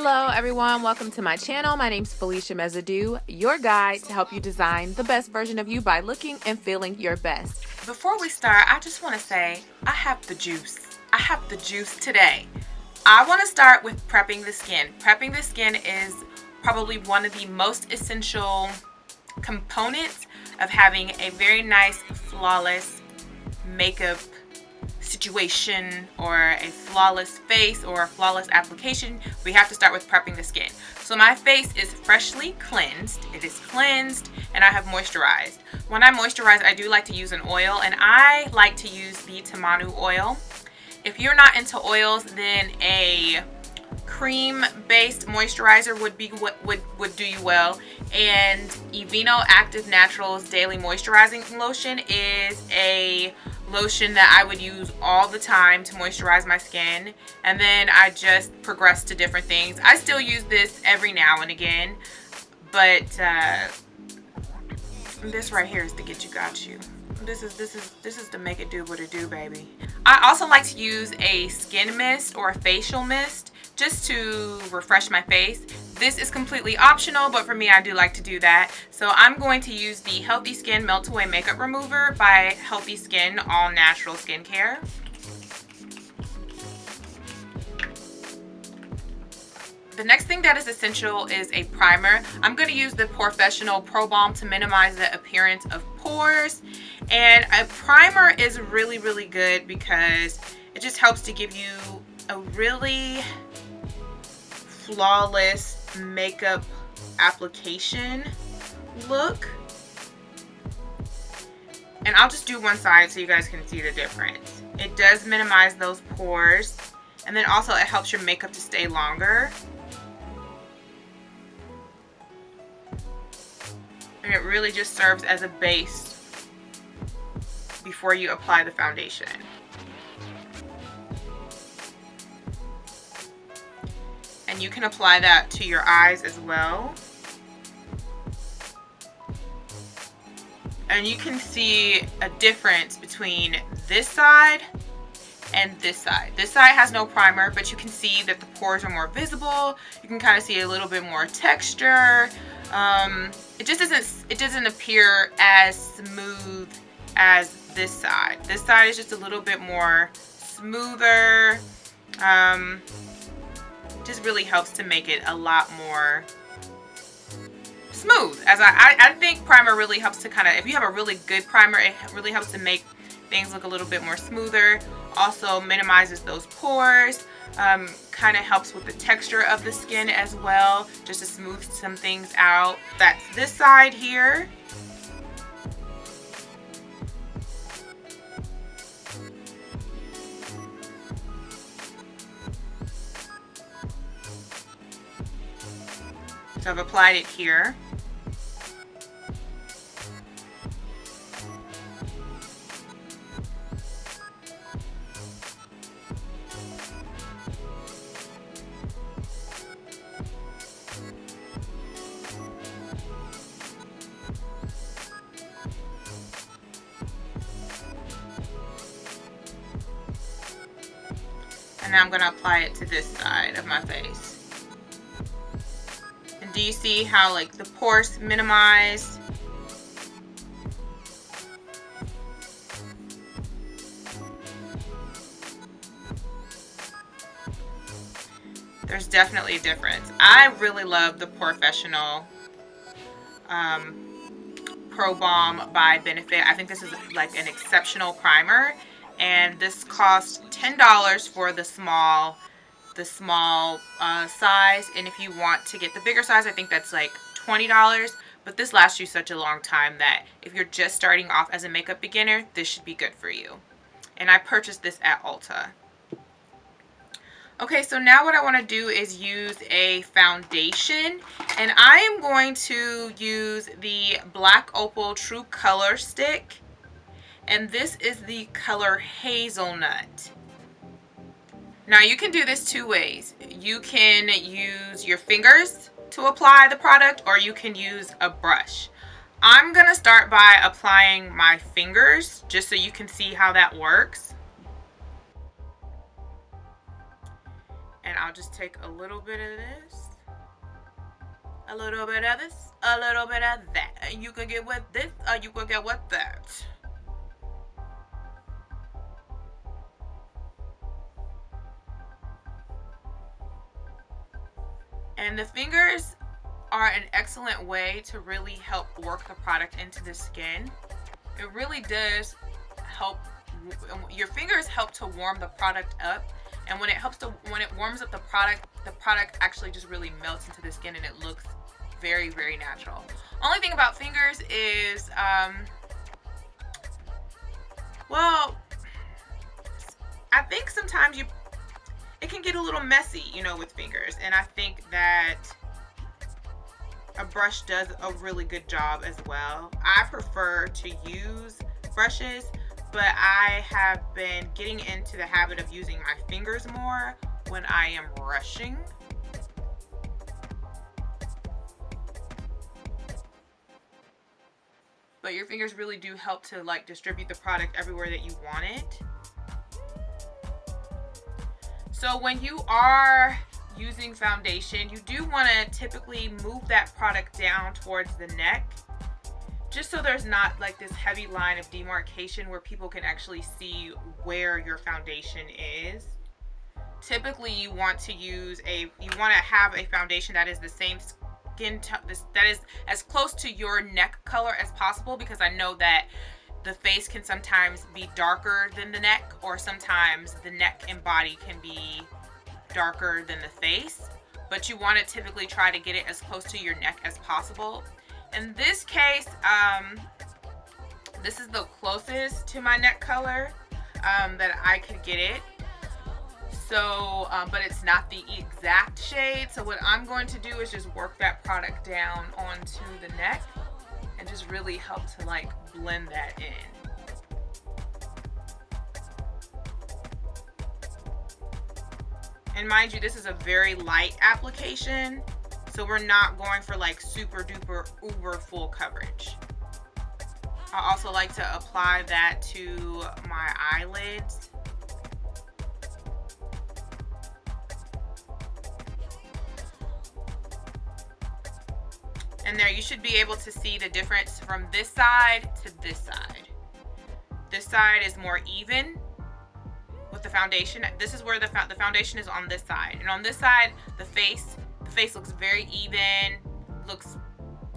Hello everyone, welcome to my channel. My name's Felicia Mesadieu, your guide to help you design the best version of you by looking and feeling your best. Before we start, I just want to say I have the juice. I have the juice today. I want to start with prepping the skin. Prepping the skin is probably one of the most essential components of having a very nice, flawless makeup situation or a flawless face or a flawless application. We have to start with prepping the skin. So my face is freshly cleansed. It is cleansed and I have moisturized. When I moisturize, I do like to use an oil, and I like to use the Tamanu oil. If you're not into oils, then a cream based moisturizer would be would do you well. And Aveeno Active Naturals Daily Moisturizing Lotion is a lotion that I would use all the time to moisturize my skin, and then I just progress to different things. I still use this every now and again, but this right here is to get you got you. This is to make it do what it do, baby. I also like to use a skin mist or a facial mist just to refresh my face. This is completely optional, but for me, I do like to do that. So I'm going to use the Healthy Skin Melt Away Makeup Remover by Healthy Skin All Natural Skincare. The next thing that is essential is a primer. I'm going to use the Porefessional Pro Balm to minimize the appearance of pores. And a primer is really, really good because it just helps to give you a really flawless makeup application look. And I'll just do one side so you guys can see the difference. It does minimize those pores, and then also it helps your makeup to stay longer. And it really just serves as a base before you apply the foundation. And you can apply that to your eyes as well. And you can see a difference between this side and this side. This side has no primer, but you can see that the pores are more visible. You can kind of see a little bit more texture. It doesn't appear as smooth as this side. This side is just a little bit more smoother. Just really helps to make it a lot more smooth. As I think primer really helps to kind of, if you have a really good primer, it really helps to make things look a little bit more smoother. Also minimizes those pores, kind of helps with the texture of the skin as well, just to smooth some things out. That's this side here. So I've applied it here. And now I'm going to apply it to this side of my face. And do you see how like the pores minimize? There's definitely a difference. I really love the Porefessional Pro Balm by Benefit. I think this is like an exceptional primer, and this costs $10 for the small size, and if you want to get the bigger size, I think that's like $20. But this lasts you such a long time that if you're just starting off as a makeup beginner, this should be good for you. And I purchased this at Ulta. Okay, so now what I want to do is use a foundation, and I am going to use the Black Opal True Color Stick, and this is the color Hazelnut. Now you can do this two ways. You can use your fingers to apply the product, or you can use a brush. I'm gonna start by applying my fingers just so you can see how that works. And I'll just take a little bit of this, a little bit of this, a little bit of that. And you can get with this or you can get with that. And the fingers are an excellent way to really help work the product into the skin. It really does help. Your fingers help to warm the product up, and when it warms up the product actually just really melts into the skin and it looks very, very natural. Only thing about fingers is well, I think sometimes it can get a little messy, you know, with fingers, and I think that a brush does a really good job as well. I prefer to use brushes, but I have been getting into the habit of using my fingers more when I am rushing. But your fingers really do help to like distribute the product everywhere that you want it. So when you are using foundation, you do want to typically move that product down towards the neck, just so there's not like this heavy line of demarcation where people can actually see where your foundation is. Typically you want to have a foundation that is the same skin tone, that is as close to your neck color as possible, because I know that the face can sometimes be darker than the neck, or sometimes the neck and body can be darker than the face, but you want to typically try to get it as close to your neck as possible. In this case, this is the closest to my neck color that I could get it. So, but it's not the exact shade. So what I'm going to do is just work that product down onto the neck and just really help to like blend that in. And mind you, this is a very light application, so we're not going for like super duper uber full coverage. I also like to apply that to my eyelids. And there, you should be able to see the difference from this side to this side. This side is more even with the foundation. This is where the foundation is on this side, and on this side, the face looks very even.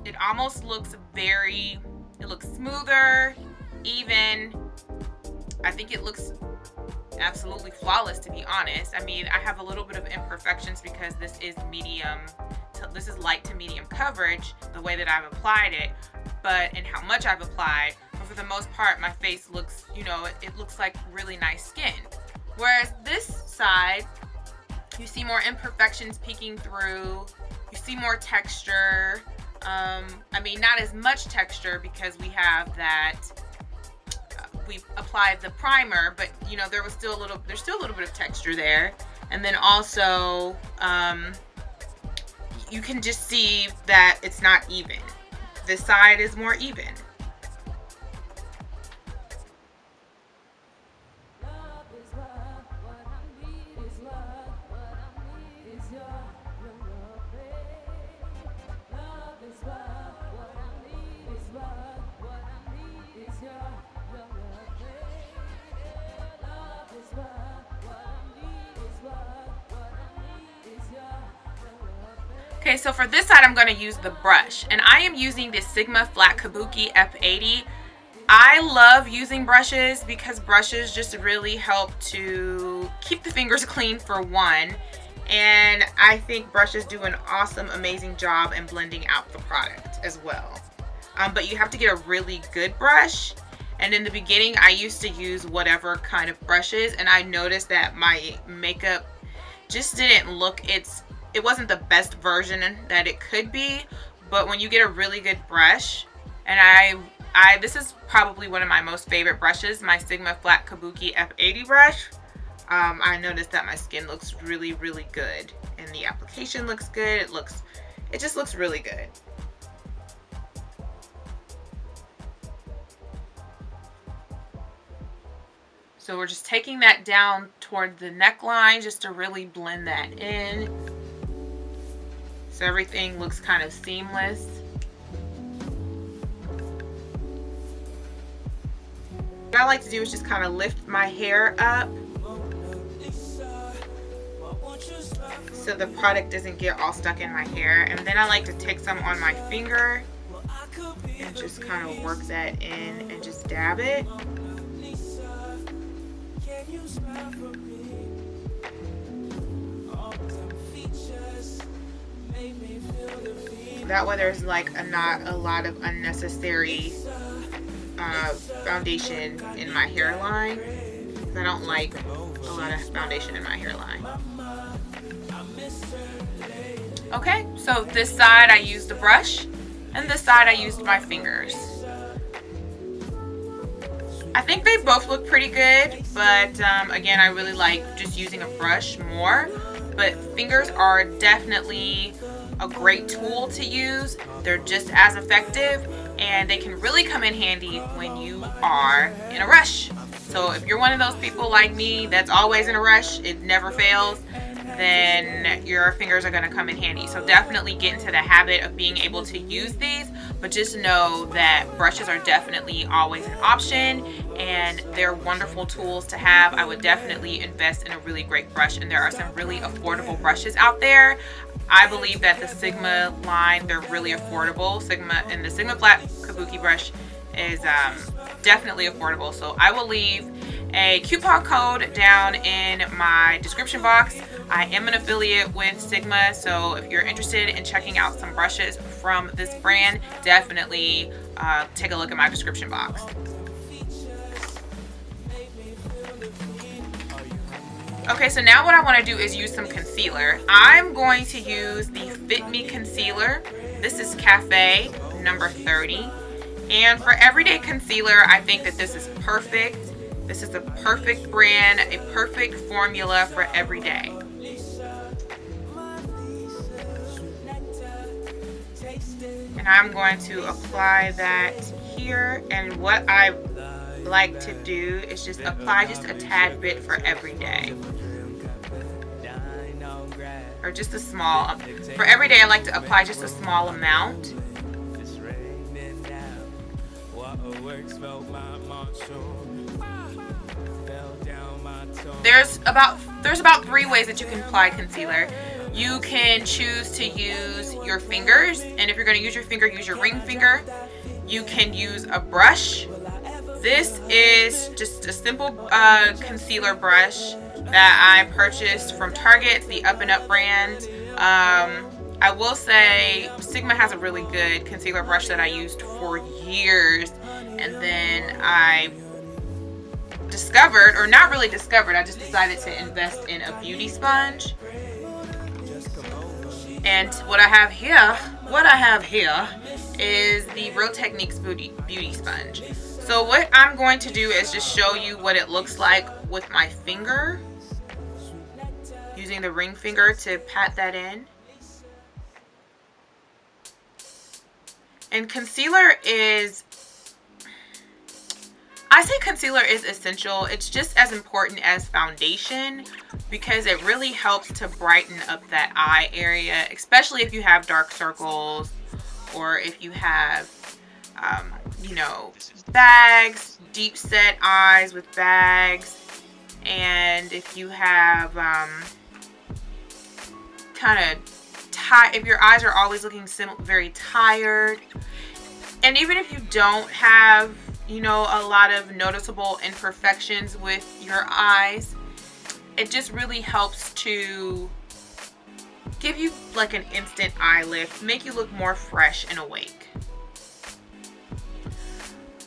It almost looks it looks smoother, even. I think it looks absolutely flawless, to be honest. I mean, I have a little bit of imperfections because this is this is light to medium coverage, the way that I've applied it, and how much I've applied. But for the most part, my face looks, you know, it looks like really nice skin. Whereas this side, you see more imperfections peeking through. You see more texture. I mean, not as much texture because we have that. We've applied the primer, but you know, there's still a little bit of texture there. And then also, you can just see that it's not even. This side is more even. Okay, so for this side, I'm going to use the brush, and I am using this Sigma Flat Kabuki F80. I love using brushes because brushes just really help to keep the fingers clean, for one, and I think brushes do an awesome, amazing job in blending out the product as well. But you have to get a really good brush, and in the beginning, I used to use whatever kind of brushes, and I noticed that my makeup just didn't look, it wasn't the best version that it could be. But when you get a really good brush, and this is probably one of my most favorite brushes, my Sigma Flat Kabuki F80 brush. I noticed that my skin looks really, really good, and the application looks good. It just looks really good. So we're just taking that down toward the neckline just to really blend that in, so everything looks kind of seamless. What I like to do is just kind of lift my hair up so the product doesn't get all stuck in my hair. And then I like to take some on my finger and just kind of work that in and just dab it. That way there's like not a lot of unnecessary foundation in my hairline. I don't like a lot of foundation in my hairline. Okay, so this side I used the brush, and this side I used my fingers. I think they both look pretty good, but again, I really like just using a brush more. But fingers are definitely a great tool to use. They're just as effective, and they can really come in handy when you are in a rush. So if you're one of those people like me that's always in a rush, it never fails, then your fingers are going to come in handy. So definitely get into the habit of being able to use these, but just know that brushes are definitely always an option, and they're wonderful tools to have. I would definitely invest in a really great brush, and there are some really affordable brushes out there. I believe that the Sigma line, they're really affordable. Sigma and the Sigma Flat Kabuki brush is definitely affordable. So I will leave a coupon code down in my description box. I am an affiliate with Sigma, so if you're interested in checking out some brushes from this brand, definitely take a look at my description box. Okay, so now what I want to do is use some concealer. I'm going to use the Fit Me concealer. This is Cafe number 30. And for everyday concealer, I think that this is perfect. This is a perfect brand, a perfect formula for every day. And I'm going to apply that here. And what I like to do is just apply just a tad bit for every day. Or just a small. For every day, I like to apply just a small amount. There's about 3 ways that you can apply concealer. You can choose to use your fingers, and if you're going to use your finger, use your ring finger. You can use a brush. This is just a simple concealer brush that I purchased from Target. It's the Up and Up brand. I will say Sigma has a really good concealer brush that I used for years, and then I discovered, or not really discovered, I just decided to invest in a beauty sponge. And what I have here is the Real Techniques beauty sponge. So what I'm going to do is just show you what it looks like with my finger, using the ring finger to pat that in. And concealer is, I say concealer is essential. It's just as important as foundation because it really helps to brighten up that eye area, especially if you have dark circles or if you have, you know, bags, deep set eyes with bags, and if you have if your eyes are always looking very tired, and even if you don't have, you know, a lot of noticeable imperfections with your eyes, it just really helps to give you like an instant eye lift, make you look more fresh and awake.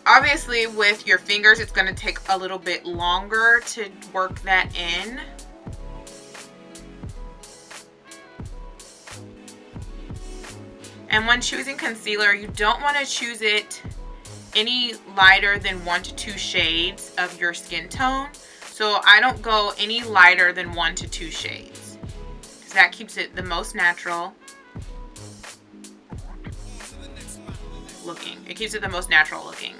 Obviously with your fingers it's going to take a little bit longer to work that in. And when choosing concealer, you don't want to choose it any lighter than 1 to 2 shades of your skin tone. So I don't go any lighter than 1 to 2 shades, because that keeps it the most natural looking. It keeps it the most natural looking.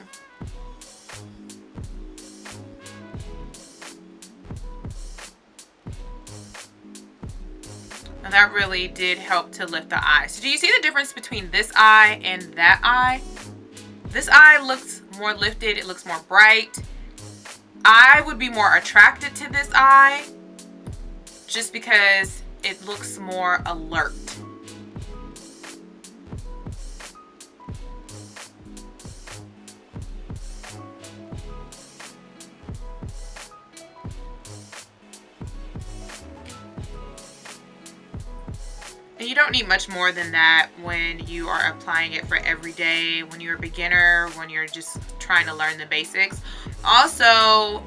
that really did help to lift the eye. So do you see the difference between this eye and that eye? This eye looks more lifted, it looks more bright. I would be more attracted to this eye just because it looks more alert. And you don't need much more than that when you are applying it for every day, when you're a beginner, when you're just trying to learn the basics. Also,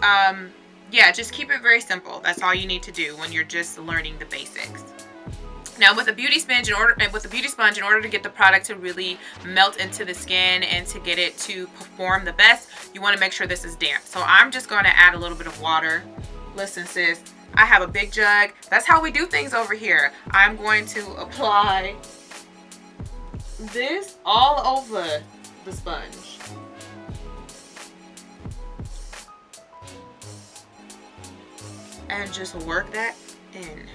yeah, just keep it very simple. That's all you need to do when you're just learning the basics. Now with a beauty sponge, in order to get the product to really melt into the skin and to get it to perform the best, you want to make sure this is damp. So I'm just going to add a little bit of water. Listen, sis, I have a big jug. That's how we do things over here. I'm going to apply this all over the sponge. And just work that in.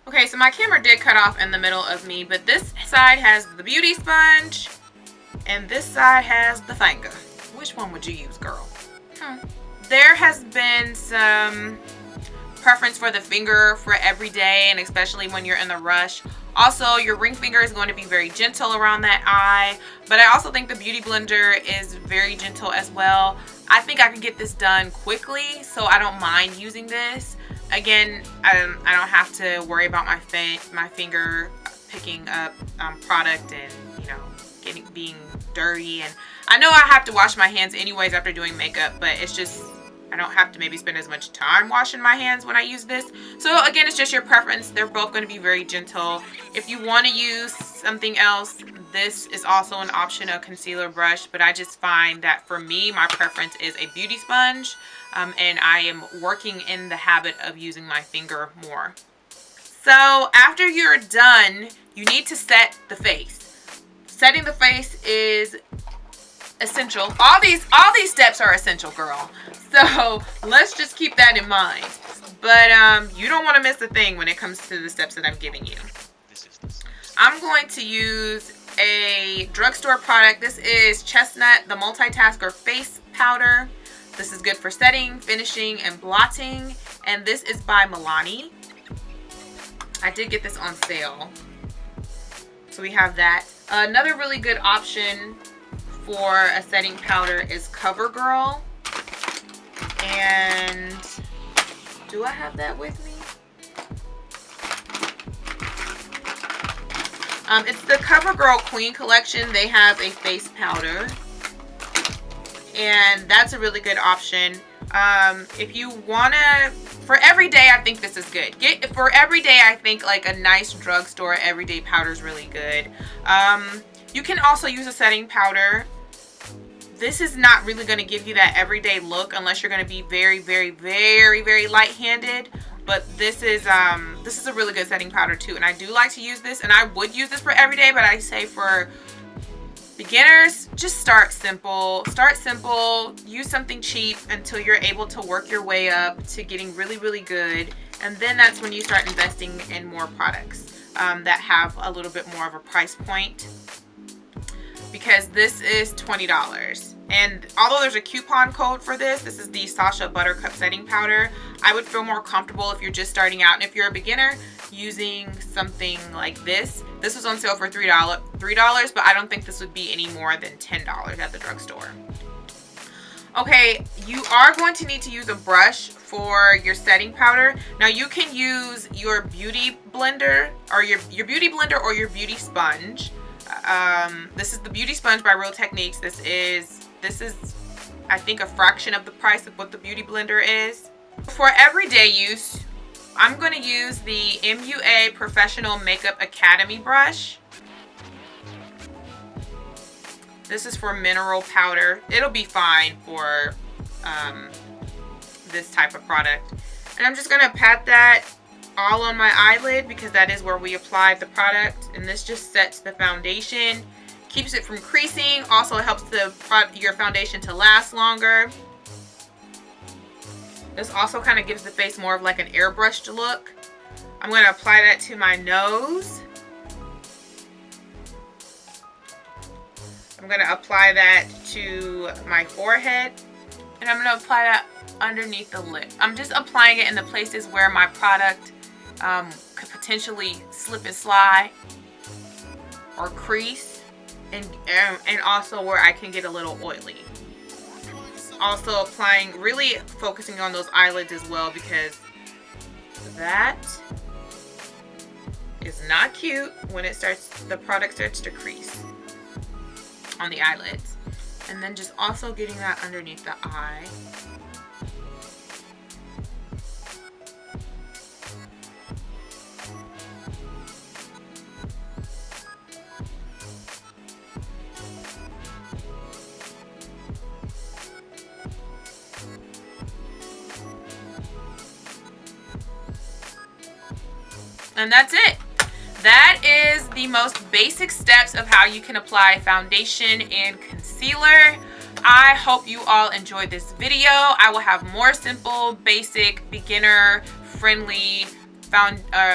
Okay, so my camera did cut off in the middle of me, but this side has the beauty sponge and this side has the finger. Which one would you use, girl? There has been some preference for the finger for every day, and especially when you're in the rush. Also, your ring finger is going to be very gentle around that eye, but I also think the beauty blender is very gentle as well. I think I can get this done quickly, so I don't mind using this. Again, I don't have to worry about my finger picking up product and, you know, being dirty. And I know I have to wash my hands anyways after doing makeup, but it's just, I don't have to maybe spend as much time washing my hands when I use this. So again, it's just your preference. They're both going to be very gentle. If you want to use something else, this is also an option, a concealer brush, but I just find that for me, my preference is a beauty sponge. And I am working in the habit of using my finger more. So after you're done, you need to set the face. Setting the face is essential. All these steps are essential, girl. So let's just keep that in mind. But you don't want to miss a thing when it comes to the steps that I'm giving you. I'm going to use a drugstore product. This is Chestnut, the Multitasker Face Powder. This is good for setting, finishing, and blotting. And this is by Milani. I did get this on sale. So we have that. Another really good option for a setting powder is CoverGirl. And do I have that with me? It's the CoverGirl Queen collection. They have a face powder. And that's a really good option. If you wanna, for every day, I think this is good. For every day, I think like a nice drugstore everyday powder is really good. You can also use a setting powder. This is not really going to give you that everyday look unless you're going to be very, very, very, very light-handed. But this is a really good setting powder too, and I do like to use this, and I would use this for every day, but I say for beginners, just start simple. Start simple, use something cheap until you're able to work your way up to getting really, really good. And then that's when you start investing in more products that have a little bit more of a price point. Because this is $20. And although there's a coupon code for this, this is the Sasha Buttercup setting powder. I would feel more comfortable if you're just starting out. And if you're a beginner, using something like this. This was on sale for $3, but I don't think this would be any more than $10 at the drugstore. Okay, you are going to need to use a brush for your setting powder. Now you can use your beauty blender or your beauty blender or your beauty sponge. This is the Beauty Sponge by Real Techniques. This is I think a fraction of the price of what the Beauty Blender is. For everyday use, I'm going to use the MUA Professional Makeup Academy brush. This is for mineral powder. It'll be fine for this type of product. And I'm just going to pat that all on my eyelid because that is where we applied the product. And this just sets the foundation, keeps it from creasing. Also helps your foundation to last longer. This also kind of gives the face more of like an airbrushed look. I'm going to apply that to my nose. I'm going to apply that to my forehead. And I'm going to apply that underneath the lip. I'm just applying it in the places where my product could potentially slip and slide or crease. And also where I can get a little oily. Also applying, really focusing on those eyelids as well, because that is not cute when the product starts to crease on the eyelids. And then just also getting that underneath the eye. And that's it. That is the most basic steps of how you can apply foundation and concealer. I hope you all enjoyed this video. I will have more simple, basic, beginner friendly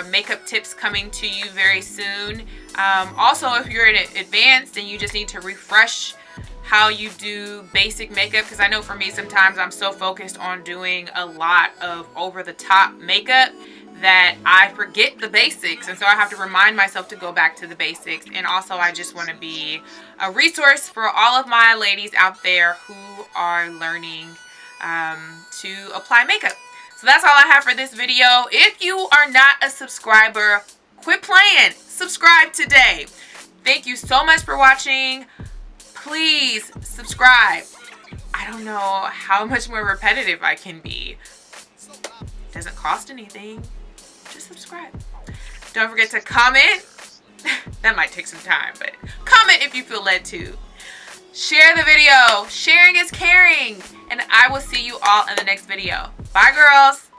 makeup tips coming to you very soon. Also, if you're in advanced and you just need to refresh how you do basic makeup, because I know for me sometimes I'm so focused on doing a lot of over-the-top makeup that I forget the basics, and so I have to remind myself to go back to the basics. And also I just want to be a resource for all of my ladies out there who are learning to apply makeup. So that's all I have for this video. If you are not a subscriber, quit playing. Subscribe today. Thank you so much for watching. Please subscribe. I don't know how much more repetitive I can be. It doesn't cost anything. Just subscribe. Don't forget to comment. That might take some time, but comment if you feel led to. Share the video. Sharing is caring. And I will see you all in the next video. Bye, girls.